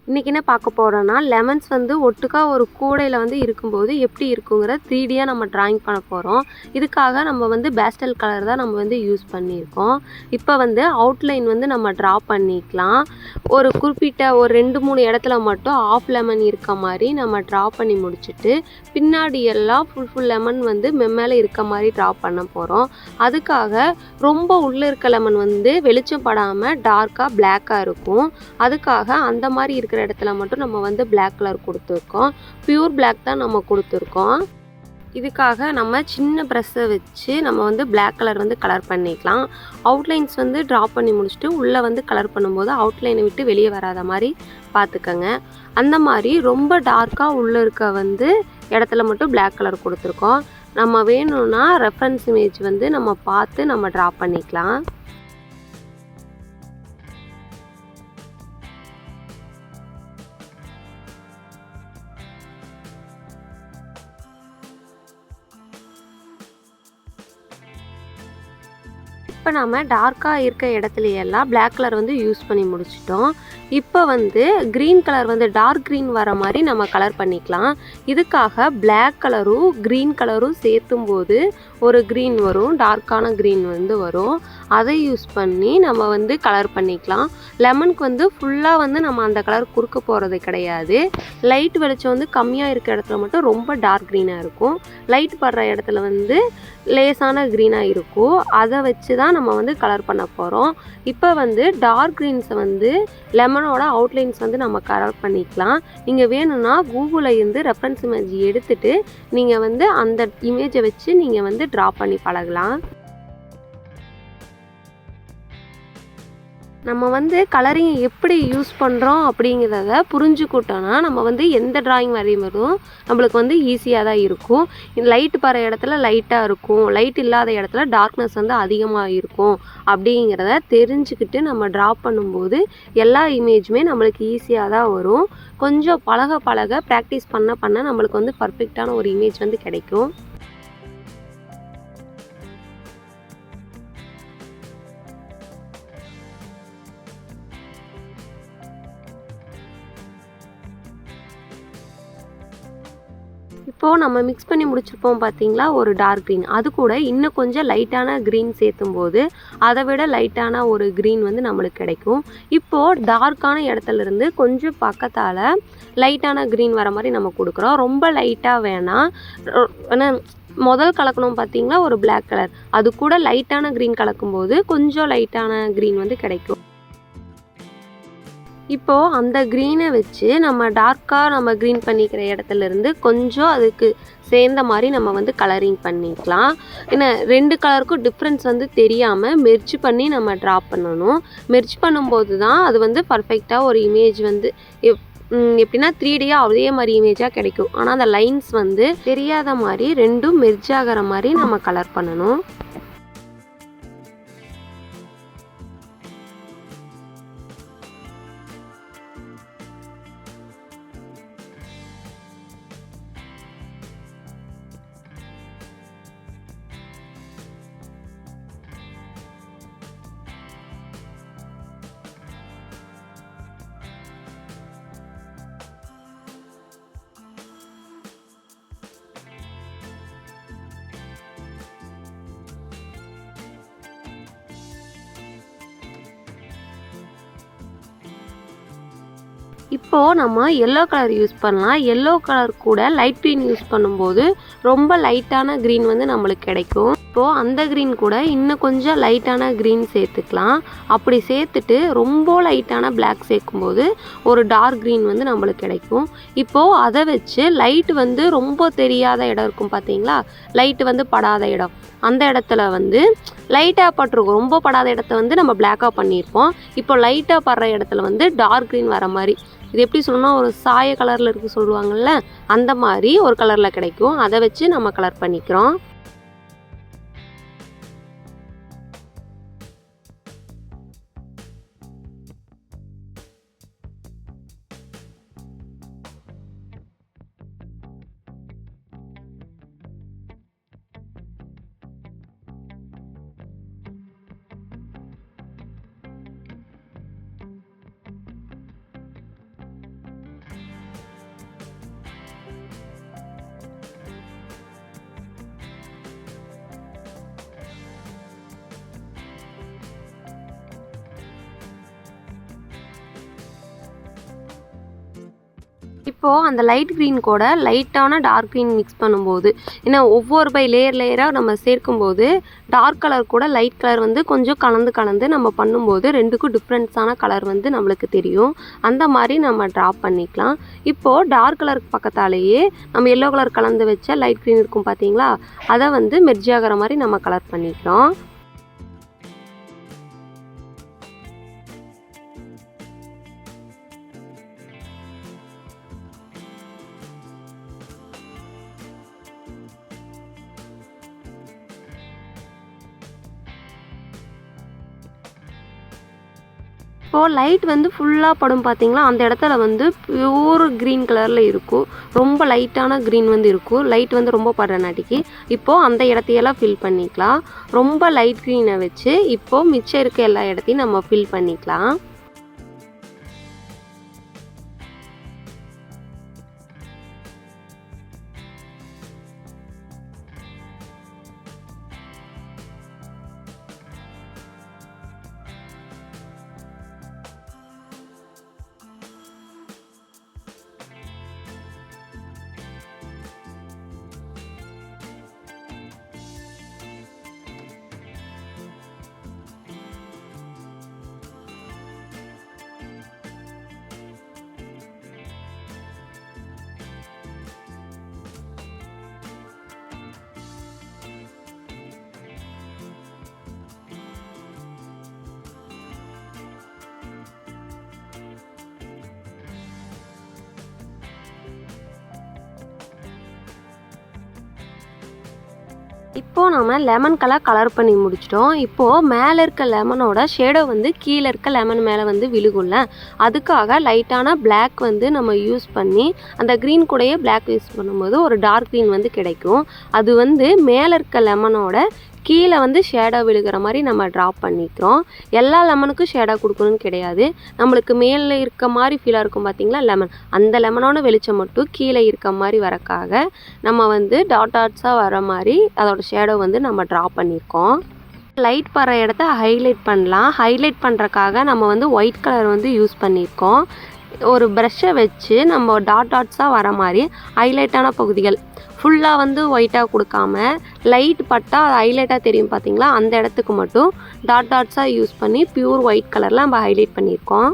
இன்றைக்கி என்ன பார்க்க போகிறோன்னா, லெமன்ஸ் வந்து ஒட்டுக்கா ஒரு கூடையில் வந்து இருக்கும்போது எப்படி இருக்குங்கிற 3Dயாக நம்ம ட்ராயிங் பண்ண போகிறோம். இதுக்காக நம்ம வந்து பேஸ்டல் கலர் தான் நம்ம வந்து யூஸ் பண்ணியிருக்கோம். இப்போ வந்து அவுட்லைன் வந்து நம்ம ட்ரா பண்ணிக்கலாம். ஒரு குறிப்பிட்ட ஒரு 2-3 இடத்துல மட்டும் ஆஃப் லெமன் இருக்க மாதிரி நம்ம ட்ரா பண்ணி முடிச்சுட்டு, பின்னாடி எல்லாம் ஃபுல் லெமன் வந்து மேலே இருக்க மாதிரி ட்ரா பண்ண போகிறோம். அதுக்காக ரொம்ப உள்ளே இருக்க லெமன் வந்து வெளிச்சம் படாமல் டார்க்காக பிளாக்காக இருக்கும். அதுக்காக அந்த மாதிரி இருக்கிற இடத்துல மட்டும் நம்ம வந்து பிளாக் கலர் கொடுத்துருக்கோம். பியூர் பிளாக் தான் நம்ம கொடுத்துருக்கோம். இதுக்காக நம்ம சின்ன ப்ரஷ்ஷை வச்சு நம்ம வந்து பிளாக் கலர் வந்து கலர் பண்ணிக்கலாம். அவுட்லைன்ஸ் வந்து ட்ரா பண்ணி முடிச்சுட்டு உள்ளே வந்து கலர் பண்ணும்போது அவுட்லைனை விட்டு வெளியே வராத மாதிரி பார்த்துக்கங்க. அந்த மாதிரி ரொம்ப டார்க்காக உள்ளே இருக்க வந்து இடத்துல மட்டும் பிளாக் கலர் கொடுத்துருக்கோம். நம்ம வேணும்னா ரெஃபரன்ஸ் இமேஜ் வந்து நம்ம பார்த்து நம்ம ட்ரா பண்ணிக்கலாம். இப்போ நம்ம டார்க்காக இருக்க இடத்துலையெல்லாம் பிளாக் கலர் வந்து யூஸ் பண்ணி முடிச்சிட்டோம். இப்போ வந்து க்ரீன் கலர் வந்து டார்க் க்ரீன் வர மாதிரி நம்ம கலர் பண்ணிக்கலாம். இதுக்காக பிளாக் கலரும் க்ரீன் கலரும் சேர்த்தும் போது ஒரு க்ரீன் வரும், டார்க்கான க்ரீன் வந்து வரும். அதை யூஸ் பண்ணி நம்ம வந்து கலர் பண்ணிக்கலாம். லெமனுக்கு வந்து ஃபுல்லாக வந்து நம்ம அந்த கலர் கொடுக்க போகிறது கிடையாது. லைட் வெளிச்சம் வந்து கம்மியாக இருக்க இடத்துல மட்டும் ரொம்ப டார்க் க்ரீனாக இருக்கும். லைட் படுற இடத்துல வந்து லேசான க்ரீனாக இருக்கும். அதை வச்சு தான் நம்ம வந்து கலர் பண்ண போகிறோம். இப்போ வந்து டார்க் க்ரீன்ஸை வந்து லெமனோட அவுட்லைன்ஸ் வந்து நம்ம கலர் பண்ணிக்கலாம். நீங்கள் வேணும்னா கூகுளில் இருந்து ரெஃபரன்ஸ் இமேஜ் எடுத்துகிட்டு நீங்கள் வந்து அந்த இமேஜை வச்சு நீங்கள் வந்து ட்ரா பண்ணி பழகலாம். நம்ம வந்து கலரிங் எப்படி யூஸ் பண்ணுறோம் அப்படிங்கிறத புரிஞ்சுக்கிட்டோன்னா நம்ம வந்து எந்த ட்ராயிங் வரையும்போதும் நம்மளுக்கு வந்து ஈஸியாக தான் இருக்கும். லைட் படுற இடத்துல லைட்டாக இருக்கும், லைட் இல்லாத இடத்துல டார்க்னஸ் வந்து அதிகமாக இருக்கும் அப்படிங்கிறத தெரிஞ்சுக்கிட்டு நம்ம ட்ரா பண்ணும்போது எல்லா இமேஜுமே நம்மளுக்கு ஈஸியாக தான் வரும். கொஞ்சம் பழக ப்ராக்டிஸ் பண்ண நம்மளுக்கு வந்து பர்ஃபெக்டான ஒரு இமேஜ் வந்து கிடைக்கும். இப்போது நம்ம மிக்ஸ் பண்ணி முடிச்சிருப்போம் பார்த்தீங்களா, ஒரு டார்க் க்ரீன். அது கூட இன்னும் கொஞ்சம் லைட்டான க்ரீன் சேர்த்தும் போது அதை விட லைட்டான ஒரு க்ரீன் வந்து நம்மளுக்கு கிடைக்கும். இப்போது டார்க்கான இடத்துலேருந்து கொஞ்சம் பக்கத்தால் லைட்டான க்ரீன் வர மாதிரி நம்ம கொடுக்குறோம். ரொம்ப லைட்டாக வேணாம். ஏன்னா முதல் கலக்கணும் பார்த்தீங்களா ஒரு பிளாக் கலர், அது கூட லைட்டான க்ரீன் கலக்கும்போது கொஞ்சம் லைட்டான க்ரீன் வந்து கிடைக்கும். இப்போது அந்த க்ரீனை வச்சு நம்ம டார்க்காக நம்ம க்ரீன் பண்ணிக்கிற இடத்துலேருந்து கொஞ்சம் அதுக்கு சேர்ந்த மாதிரி நம்ம வந்து கலரிங் பண்ணிக்கலாம். ஏன்னா 2 கலருக்கும் டிஃப்ரென்ஸ் வந்து தெரியாமல் மெர்ஜ் பண்ணி நம்ம ட்ரா பண்ணணும். மெர்ஜ் பண்ணும்போது தான் அது வந்து பர்ஃபெக்டாக ஒரு இமேஜ் வந்து எப்படின்னா 3Dயாக அதே மாதிரி இமேஜாக கிடைக்கும். ஆனால் அந்த லைன்ஸ் வந்து தெரியாத மாதிரி 2ம் மெர்ஜ் ஆகிற மாதிரி நம்ம கலர் பண்ணணும். இப்போது நம்ம எல்லோ கலர் யூஸ் பண்ணலாம். எல்லோ கலர் கூட லைட் க்ரீன் யூஸ் பண்ணும்போது ரொம்ப லைட்டான க்ரீன் வந்து நம்மளுக்கு கிடைக்கும். இப்போது அந்த க்ரீன் கூட இன்னும் கொஞ்சம் லைட்டான க்ரீன் சேர்த்துக்கலாம். அப்படி சேர்த்துட்டு ரொம்ப லைட்டான பிளாக் சேர்க்கும்போது ஒரு டார்க் க்ரீன் வந்து நம்மளுக்கு கிடைக்கும். இப்போது அதை வச்சு லைட் வந்து ரொம்ப தெரியாத இடம் இருக்கும் பார்த்தீங்களா, லைட்டு வந்து படாத இடம், அந்த இடத்துல வந்து லைட்டாக பட்டிருக்கும். ரொம்ப படாத இடத்த வந்து நம்ம பிளாக்காக பண்ணியிருப்போம். இப்போ லைட்டாக படுற இடத்துல வந்து டார்க் க்ரீன் வர மாதிரி, இது எப்படி சொல்லணும்னா ஒரு சாய கலரில் இருக்குது சொல்லுவாங்கள்ல, அந்த மாதிரி ஒரு கலரில் கிடைக்கும். அதை வச்சு நம்ம கலர் பண்ணிக்கிறோம். இப்போது அந்த லைட் க்ரீன் கூட லைட்டான டார்க் க்ரீன் மிக்ஸ் பண்ணும்போது, ஏன்னா ஒவ்வொரு பை லேயர் லேயராக நம்ம சேர்க்கும்போது டார்க் கலர் கூட லைட் கலர் வந்து கொஞ்சம் கலந்து கலந்து நம்ம பண்ணும்போது 2க்கும் டிஃப்ரெண்ட்ஸான கலர் வந்து நம்மளுக்கு தெரியும். அந்த மாதிரி நம்ம ட்ரா பண்ணிக்கலாம். இப்போது டார்க் கலருக்கு பக்கத்தாலேயே நம்ம எல்லோ கலர் கலந்து வச்ச லைட் க்ரீன் இருக்கும் பார்த்தீங்களா, அதை வந்து மெர்ஜ் ஆகிற மாதிரி நம்ம கலர் பண்ணிக்கிறோம். இப்போது லைட் வந்து ஃபுல்லாக படும் பார்த்தீங்களா, அந்த இடத்துல வந்து பியூர் க்ரீன் கலரில் இருக்கும். ரொம்ப லைட்டான க்ரீன் வந்து இருக்கும். லைட் வந்து ரொம்ப படுறனாட்டிக்கு இப்போது அந்த இடத்தையெல்லாம் ஃபில் பண்ணிக்கலாம். ரொம்ப லைட் க்ரீனை வச்சு இப்போது மிச்சம் இருக்க எல்லா இடத்தையும் நம்ம ஃபில் பண்ணிக்கலாம். இப்போது நம்ம லெமன் கலர் பண்ணி முடிச்சிட்டோம். இப்போது மேலே இருக்க லெமனோட ஷேடோ வந்து கீழே இருக்க லெமன் மேலே வந்து விழுகும்ல, அதுக்காக லைட்டான பிளாக் வந்து நம்ம யூஸ் பண்ணி அந்த க்ரீன் கூடயே பிளாக் யூஸ் பண்ணும்போது ஒரு டார்க் க்ரீன் வந்து கிடைக்கும். அது வந்து மேலே இருக்க லெமனோட கீழே வந்து ஷேடோ விழுகிற மாதிரி நம்ம ட்ரா பண்ணிக்கிறோம். எல்லா லெமனுக்கும் ஷேடோ கொடுக்கணும்னு கிடையாது. நம்மளுக்கு மேலே இருக்க மாதிரி ஃபீலாக இருக்கும் பார்த்தீங்களா லெமன், அந்த லெமனோட வெளிச்சம் மட்டும் கீழே இருக்க மாதிரி வரக்காக நம்ம வந்து டாட்ஸாக வர மாதிரி அதோட ஷேடோ வந்து நம்ம ட்ரா பண்ணியிருக்கோம். லைட் படுற இடத்த ஹைலைட் பண்ணலாம். ஹைலைட் பண்ணுறக்காக நம்ம வந்து ஒயிட் கலர் வந்து யூஸ் பண்ணியிருக்கோம். ஒரு ப்ரஷ்ஷை வச்சு நம்ம டாட்ஸாக வர மாதிரி ஹைலைட்டான பகுதிகள் ஃபுல்லாக வந்து ஒயிட்டாக கொடுக்காம லைட் பட்டால் அது ஹைலைட்டாக தெரியும் பார்த்தீங்களா, அந்த இடத்துக்கு மட்டும் டாட்ஸாக யூஸ் பண்ணி பியூர் ஒயிட் கலரில் நம்ம ஹைலைட் பண்ணியிருக்கோம்.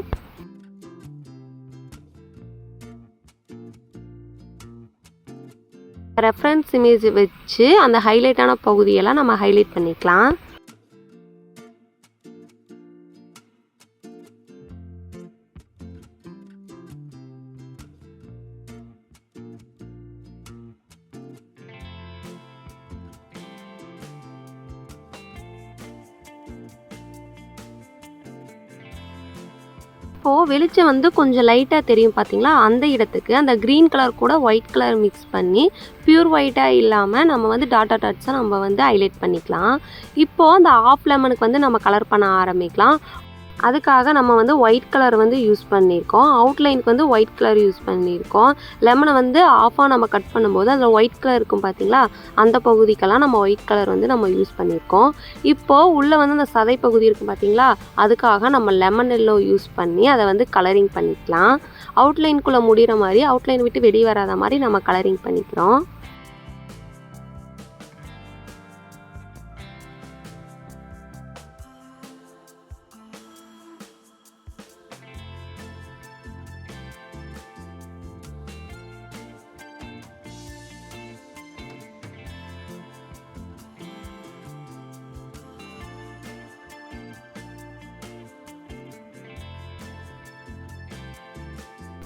ரெஃபரன்ஸ் இமேஜ் வச்சு அந்த ஹைலைட்டான பகுதியெல்லாம் நம்ம ஹைலைட் பண்ணிக்கலாம். இப்போது வெளிச்சம் வந்து கொஞ்சம் லைட்டாக தெரியும் பார்த்தீங்களா, அந்த இடத்துக்கு அந்த க்ரீன் கலர் கூட ஒயிட் கலர் மிக்ஸ் பண்ணி பியூர் ஒயிட்டாக இல்லாமல் நம்ம வந்து டாட்ஸாக நம்ம வந்து ஹைலைட் பண்ணிக்கலாம். இப்போது அந்த ஆஃப் லெமனுக்கு வந்து நம்ம கலர் பண்ண ஆரம்பிக்கலாம். அதுக்காக நம்ம வந்து ஒயிட் கலர் வந்து யூஸ் பண்ணியிருக்கோம். அவுட்லைனுக்கு வந்து ஒயிட் கலர் யூஸ் பண்ணியிருக்கோம். லெமனை வந்து ஆஃபாக நம்ம கட் பண்ணும்போது அதில் ஒயிட் கலர் இருக்கும் பார்த்தீங்களா, அந்த பகுதிக்கெல்லாம் நம்ம ஒயிட் கலர் வந்து நம்ம யூஸ் பண்ணியிருக்கோம். இப்போது உள்ளே வந்து அந்த சதை பகுதி இருக்கும் பார்த்தீங்களா, அதுக்காக நம்ம லெமன் எல்லோ யூஸ் பண்ணி அதை வந்து கலரிங் பண்ணிக்கலாம். அவுட்லைனுக்குள்ளே முடிகிற மாதிரி அவுட்லைன் விட்டு வெளியே வராத மாதிரி நம்ம கலரிங் பண்ணிக்கிறோம்.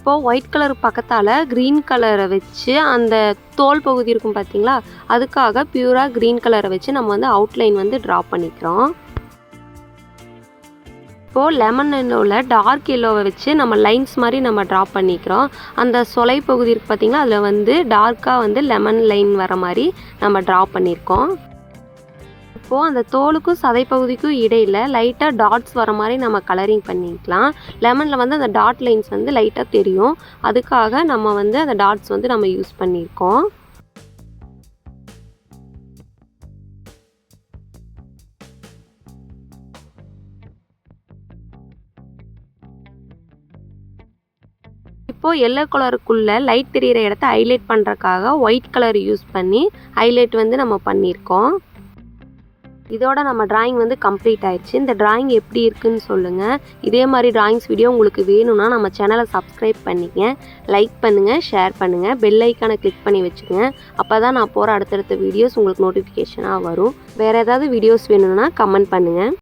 இப்போது ஒயிட் கலர் பக்கத்தால் க்ரீன் கலரை வச்சு அந்த தோல் பகுதி இருக்கும் பார்த்தீங்களா, அதுக்காக பியூராக க்ரீன் கலரை வச்சு நம்ம வந்து அவுட்லைன் வந்து ட்ரா பண்ணிக்கிறோம். இப்போது லெமன் எல்லோவில் டார்க் எல்லோவை வச்சு நம்ம லைன்ஸ் மாதிரி நம்ம ட்ரா பண்ணிக்கிறோம். அந்த சொலை பகுதி இருக்குது பார்த்தீங்களா, அதில் வந்து டார்க்காக வந்து லெமன் லைன் வர மாதிரி நம்ம ட்ரா பண்ணியிருக்கோம். இப்போது அந்த தோலுக்கும் சதை பகுதிக்கும் இடையில் லைட்டாக டாட்ஸ் வர மாதிரி நம்ம கலரிங் பண்ணிக்கலாம். லெமனில் வந்து அந்த டாட் லைன்ஸ் வந்து லைட்டாக தெரியும், அதுக்காக நம்ம வந்து அந்த டாட்ஸ் வந்து நம்ம யூஸ் பண்ணியிருக்கோம். இப்போது எல்லோ கலருக்குள்ளே லைட் தெரிகிற இடத்த ஹைலைட் பண்ணுறக்காக ஒயிட் கலர் யூஸ் பண்ணி ஹைலைட் வந்து நம்ம பண்ணியிருக்கோம். இதோட நம்ம டிராயிங் வந்து கம்ப்ளீட் ஆயிடுச்சு. இந்த டிராயிங் எப்படி இருக்குன்னு சொல்லுங்கள். இதே மாதிரி டிராயிங்ஸ் வீடியோ உங்களுக்கு வேணும்னா நம்ம சேனலை சப்ஸ்கிரைப் பண்ணிங்க, லைக் பண்ணுங்கள், ஷேர் பண்ணுங்கள், பெல் ஐக்கானை கிளிக் பண்ணி வச்சுக்கோங்க. அப்போ தான் நான் போகிற அடுத்தடுத்த வீடியோஸ் உங்களுக்கு நோட்டிஃபிகேஷனாக வரும். வேறு ஏதாவது வீடியோஸ் வேணும்னா கமெண்ட் பண்ணுங்கள்.